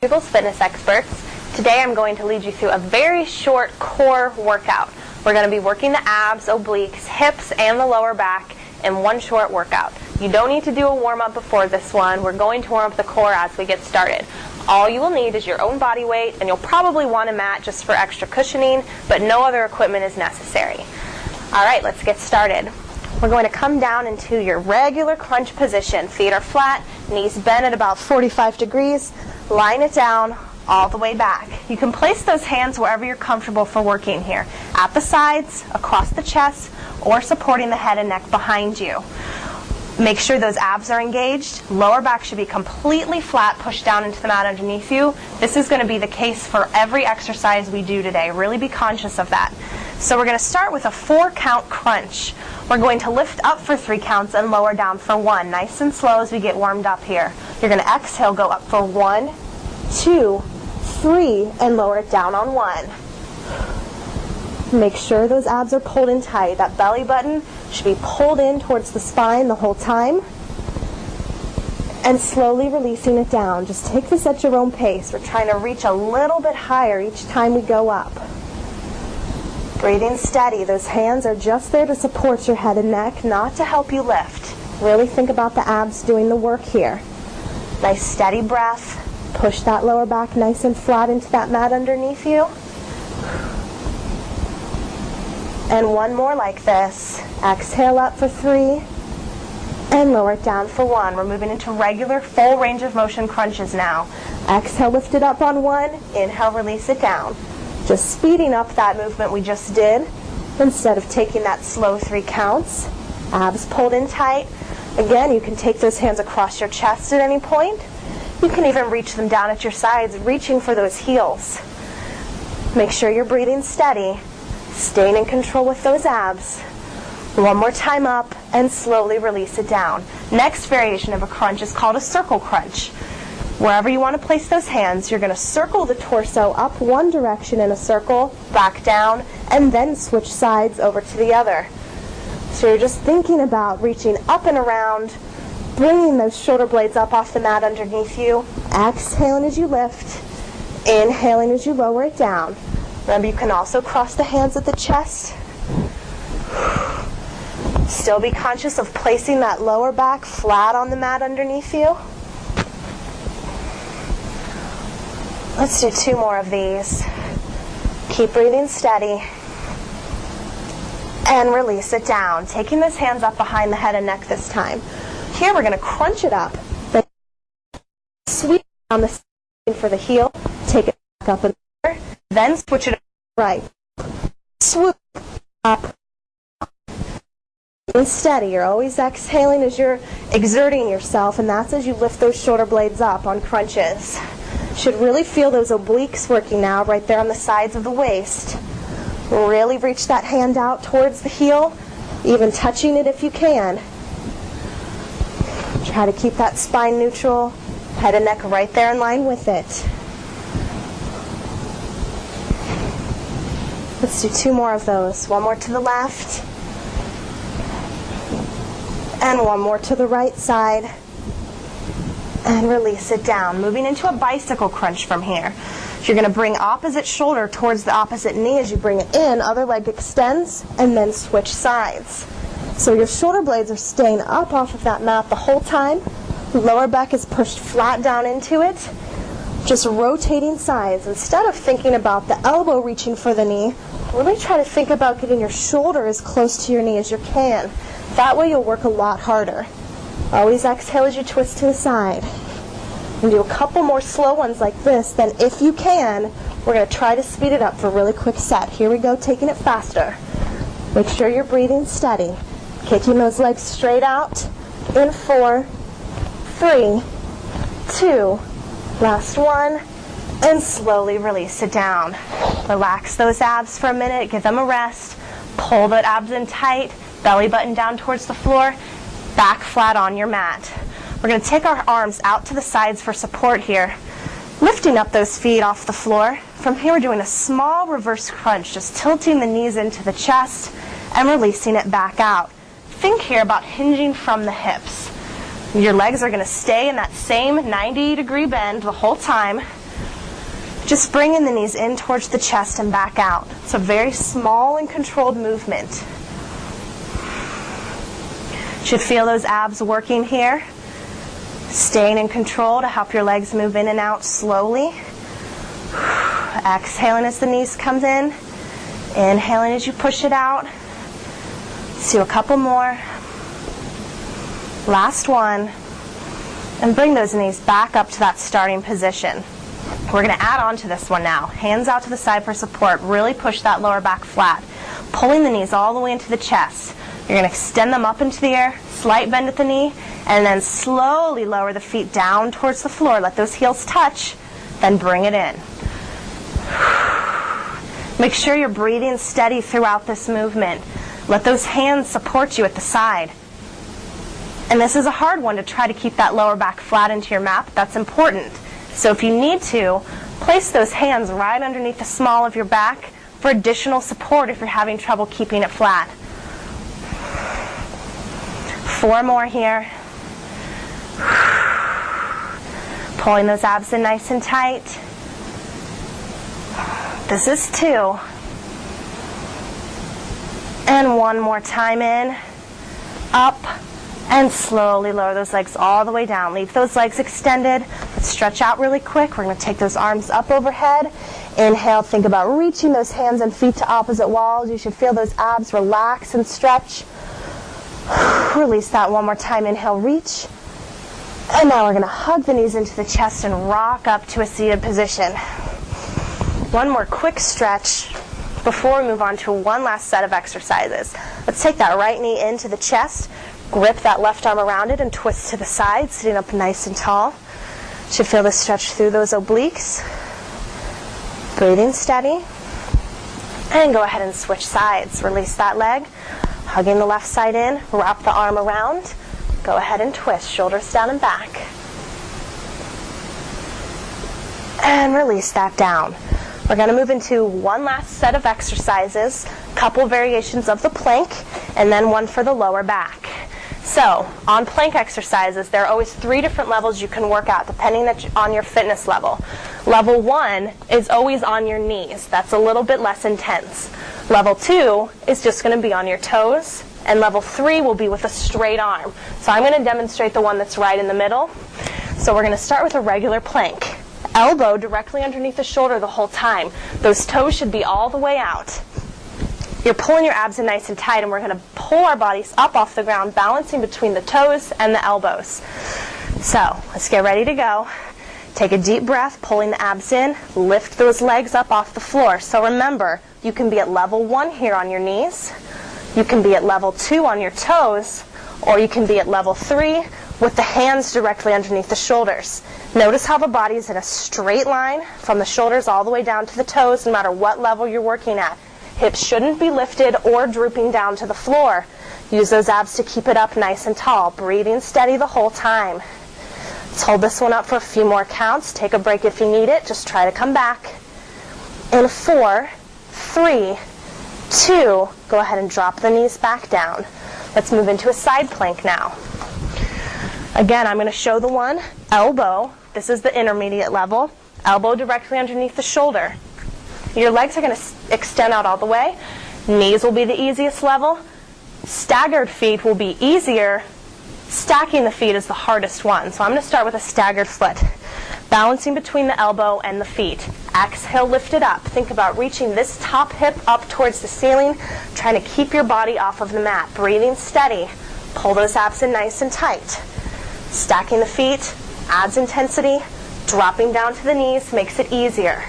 People's Fitness Experts. Today I'm going to lead you through a very short core workout. We're going to be working the abs, obliques, hips, and the lower back in one short workout. You don't need to do a warm-up before this one. We're going to warm up the core as we get started. All you will need is your own body weight, and you'll probably want a mat just for extra cushioning, but no other equipment is necessary. Alright, let's get started. We're going to come down into your regular crunch position. Feet are flat, knees bent at about 45 degrees. Line it down all the way back. You can place those hands wherever you're comfortable for working here. At the sides, across the chest, or supporting the head and neck behind you. Make sure those abs are engaged. Lower back should be completely flat, pushed down into the mat underneath you. This is going to be the case for every exercise we do today. Really be conscious of that. So we're going to start with a 4-count crunch. We're going to lift up for 3 counts and lower down for 1. Nice and slow as we get warmed up here. You're going to exhale, go up for 1, 2, 3, and lower it down on 1. Make sure those abs are pulled in tight. That belly button should be pulled in towards the spine the whole time. And slowly releasing it down. Just take this at your own pace. We're trying to reach a little bit higher each time we go up. Breathing steady. Those hands are just there to support your head and neck, not to help you lift. Really think about the abs doing the work here. Nice steady breath. Push that lower back nice and flat into that mat underneath you. And one more like this. Exhale up for 3 and lower it down for 1. We're moving into regular full range of motion crunches now. Exhale, lift it up on 1. Inhale, release it down. Just speeding up that movement we just did instead of taking that slow 3 counts. Abs pulled in tight. Again, you can take those hands across your chest at any point. You can even reach them down at your sides, reaching for those heels. Make sure you're breathing steady, staying in control with those abs. One more time up and slowly release it down. Next variation of a crunch is called a circle crunch. Wherever you want to place those hands, you're going to circle the torso up one direction in a circle, back down, and then switch sides over to the other. So you're just thinking about reaching up and around, bringing those shoulder blades up off the mat underneath you, exhaling as you lift, inhaling as you lower it down. Remember, you can also cross the hands at the chest. Still be conscious of placing that lower back flat on the mat underneath you. Let's do 2 more of these. Keep breathing steady. And release it down. Taking those hands up behind the head and neck this time. Here we're going to crunch it up. Then sweep down the side for the heel. Take it back up and over. Then switch it up right. Swoop up. And steady. You're always exhaling as you're exerting yourself, and that's as you lift those shoulder blades up on crunches. Should really feel those obliques working now right there on the sides of the waist. Really reach that hand out towards the heel, even touching it if you can. Try to keep that spine neutral, head and neck right there in line with it. Let's do 2 more of those. 1 more to the left, and 1 more to the right side. And release it down. Moving into a bicycle crunch from here. You're going to bring opposite shoulder towards the opposite knee as you bring it in. Other leg extends, and then switch sides. So your shoulder blades are staying up off of that mat the whole time. Lower back is pushed flat down into it. Just rotating sides. Instead of thinking about the elbow reaching for the knee, really try to think about getting your shoulder as close to your knee as you can. That way you'll work a lot harder. Always exhale as you twist to the side. And do a couple more slow ones like this. Then if you can, we're going to try to speed it up for a really quick set. Here we go, taking it faster. Make sure you're breathing steady. Kicking those legs straight out. In 4, 3, 2, last 1, and slowly release it down. Relax those abs for a minute, give them a rest. Pull the abs in tight, belly button down towards the floor, back flat on your mat. We're going to take our arms out to the sides for support here, lifting up those feet off the floor. From here we're doing a small reverse crunch, just tilting the knees into the chest and releasing it back out. Think here about hinging from the hips. Your legs are going to stay in that same 90-degree bend the whole time. Just bringing the knees in towards the chest and back out. It's a very small and controlled movement. Should feel those abs working here. Staying in control to help your legs move in and out slowly. Exhaling as the knees comes in. Inhaling as you push it out. Let's do a couple more. Last one. And bring those knees back up to that starting position. We're going to add on to this one now. Hands out to the side for support. Really push that lower back flat. Pulling the knees all the way into the chest. You're going to extend them up into the air, slight bend at the knee, and then slowly lower the feet down towards the floor. Let those heels touch, then bring it in. Make sure you're breathing steady throughout this movement. Let those hands support you at the side. And this is a hard one to try to keep that lower back flat into your mat. That's important. So if you need to, place those hands right underneath the small of your back for additional support if you're having trouble keeping it flat. 4 more here. Pulling those abs in nice and tight. This is 2. And 1 more time in. Up. And slowly lower those legs all the way down. Leave those legs extended. Let's stretch out really quick. We're going to take those arms up overhead. Inhale, think about reaching those hands and feet to opposite walls. You should feel those abs relax and stretch. Release that one more time. Inhale, reach. And now we're going to hug the knees into the chest and rock up to a seated position. One more quick stretch before we move on to one last set of exercises. Let's take that right knee into the chest. Grip that left arm around it and twist to the side, sitting up nice and tall. Should feel the stretch through those obliques. Breathing steady. And go ahead and switch sides. Release that leg. Hugging the left side in. Wrap the arm around. Go ahead and twist. Shoulders down and back. And release that down. We're going to move into one last set of exercises. Couple variations of the plank. And then one for the lower back. So, on plank exercises, there are always 3 different levels you can work out, depending on your fitness level. Level 1 is always on your knees. That's a little bit less intense. Level 2 is just going to be on your toes. And level 3 will be with a straight arm. So I'm going to demonstrate the one that's right in the middle. So we're going to start with a regular plank. Elbow directly underneath the shoulder the whole time. Those toes should be all the way out. You're pulling your abs in nice and tight, and we're going to pull our bodies up off the ground, balancing between the toes and the elbows. So let's get ready to go. Take a deep breath, pulling the abs in. Lift those legs up off the floor. So remember, you can be at level 1 here on your knees. You can be at level 2 on your toes. Or you can be at level 3 with the hands directly underneath the shoulders. Notice how the body is in a straight line from the shoulders all the way down to the toes, no matter what level you're working at. Hips shouldn't be lifted or drooping down to the floor. Use those abs to keep it up nice and tall. Breathing steady the whole time. Let's hold this one up for a few more counts. Take a break if you need it. Just try to come back. In 4, 3, 2, go ahead and drop the knees back down. Let's move into a side plank now. Again, I'm going to show the one. Elbow, this is the intermediate level. Elbow directly underneath the shoulder. Your legs are going to extend out all the way. Knees will be the easiest level. Staggered feet will be easier. Stacking the feet is the hardest one. So I'm going to start with a staggered foot. Balancing between the elbow and the feet. Exhale, lift it up. Think about reaching this top hip up towards the ceiling, trying to keep your body off of the mat. Breathing steady. Pull those abs in nice and tight. Stacking the feet adds intensity. Dropping down to the knees makes it easier.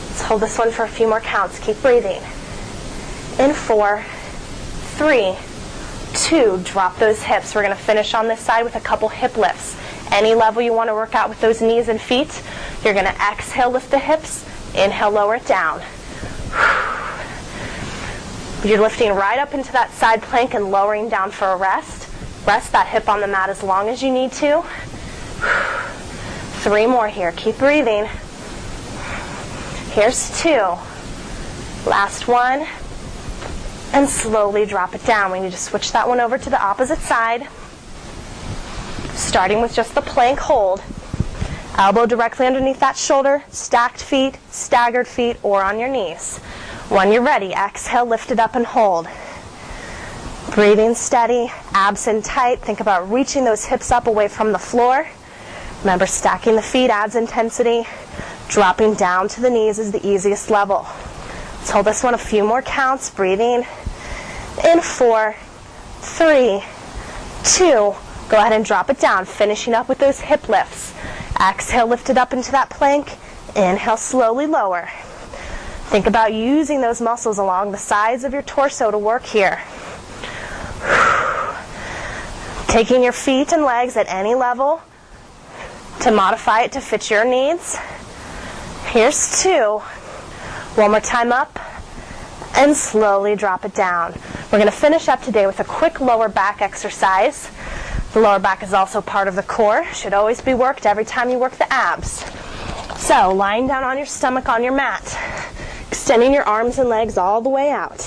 Let's hold this one for a few more counts. Keep breathing. In 4, 3, 2, drop those hips. We're going to finish on this side with a couple hip lifts. Any level you want to work out with those knees and feet, you're going to exhale, lift the hips. Inhale, lower it down. You're lifting right up into that side plank and lowering down for a rest. Rest that hip on the mat as long as you need to. 3 more here. Keep breathing. Here's 2. Last one. And slowly drop it down. We need to switch that one over to the opposite side. Starting with just the plank hold. Elbow directly underneath that shoulder, stacked feet, staggered feet, or on your knees. When you're ready, exhale, lift it up and hold. Breathing steady, abs in tight. Think about reaching those hips up away from the floor. Remember, stacking the feet adds intensity. Dropping down to the knees is the easiest level. Let's hold this one a few more counts. Breathing in 4, 3, 2. Go ahead and drop it down, finishing up with those hip lifts. Exhale, lift it up into that plank. Inhale, slowly lower. Think about using those muscles along the sides of your torso to work here. Taking your feet and legs at any level to modify it to fit your needs. Here's 2. One more time up, and slowly drop it down. We're going to finish up today with a quick lower back exercise. The lower back is also part of the core. Should always be worked every time you work the abs. So, lying down on your stomach on your mat, extending your arms and legs all the way out.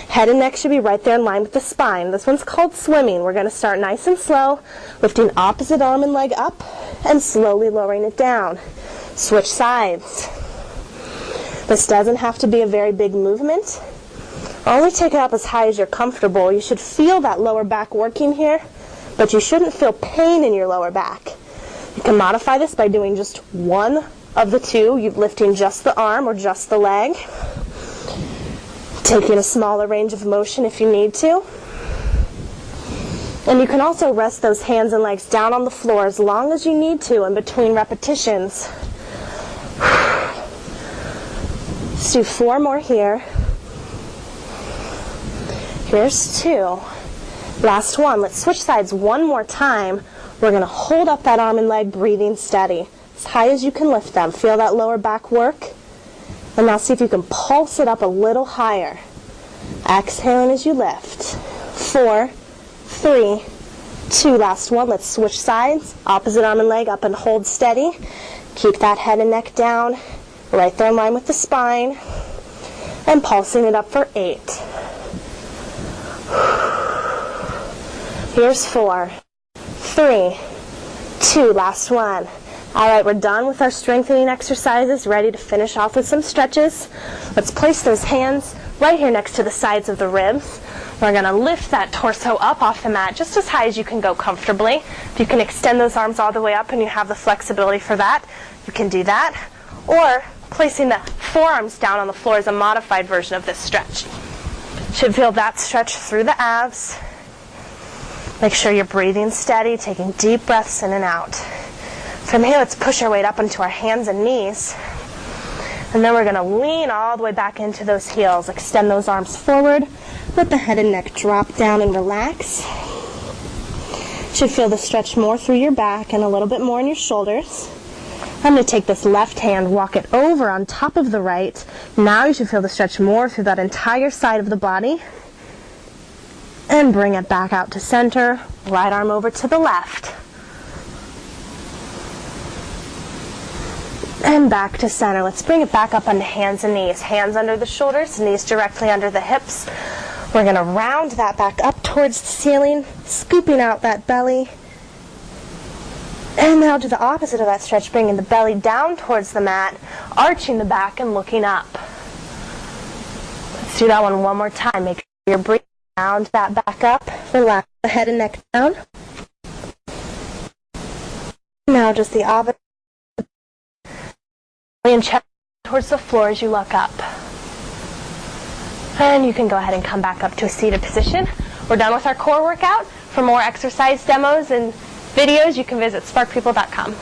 Head and neck should be right there in line with the spine. This one's called swimming. We're going to start nice and slow, lifting opposite arm and leg up, and slowly lowering it down. Switch sides. This doesn't have to be a very big movement. Only take it up as high as you're comfortable. You should feel that lower back working here, but you shouldn't feel pain in your lower back. You can modify this by doing just one of the two. You're lifting just the arm or just the leg. Taking a smaller range of motion if you need to. And you can also rest those hands and legs down on the floor as long as you need to in between repetitions. Let's do 4 more here. Here's 2. Last one. Let's switch sides one more time. We're going to hold up that arm and leg, breathing steady. As high as you can lift them. Feel that lower back work. And now see if you can pulse it up a little higher. Exhaling as you lift. 4, 3, 2. Last one. Let's switch sides. Opposite arm and leg up and hold steady. Keep that head and neck down. Right there in line with the spine. And pulsing it up for 8. Here's 4, 3, 2. Last one. All right, we're done with our strengthening exercises, ready to finish off with some stretches. Let's place those hands right here next to the sides of the ribs. We're going to lift that torso up off the mat just as high as you can go comfortably. If you can extend those arms all the way up and you have the flexibility for that, you can do that. Or placing the forearms down on the floor is a modified version of this stretch. Should feel that stretch through the abs. Make sure you're breathing steady, taking deep breaths in and out. From here, let's push our weight up into our hands and knees. And then we're going to lean all the way back into those heels. Extend those arms forward. Let the head and neck drop down and relax. Should feel the stretch more through your back and a little bit more in your shoulders. I'm going to take this left hand, walk it over on top of the right. Now you should feel the stretch more through that entire side of the body. And bring it back out to center. Right arm over to the left. And back to center. Let's bring it back up onto hands and knees. Hands under the shoulders, knees directly under the hips. We're going to round that back up towards the ceiling, scooping out that belly. And now to the opposite of that stretch, bringing the belly down towards the mat, arching the back and looking up. Let's do that one more time. Make sure you're breathing. Round that back up. Relax the head and neck down. Now just the opposite. And chest towards the floor as you look up. And you can go ahead and come back up to a seated position. We're done with our core workout. For more exercise demos and videos, you can visit sparkpeople.com.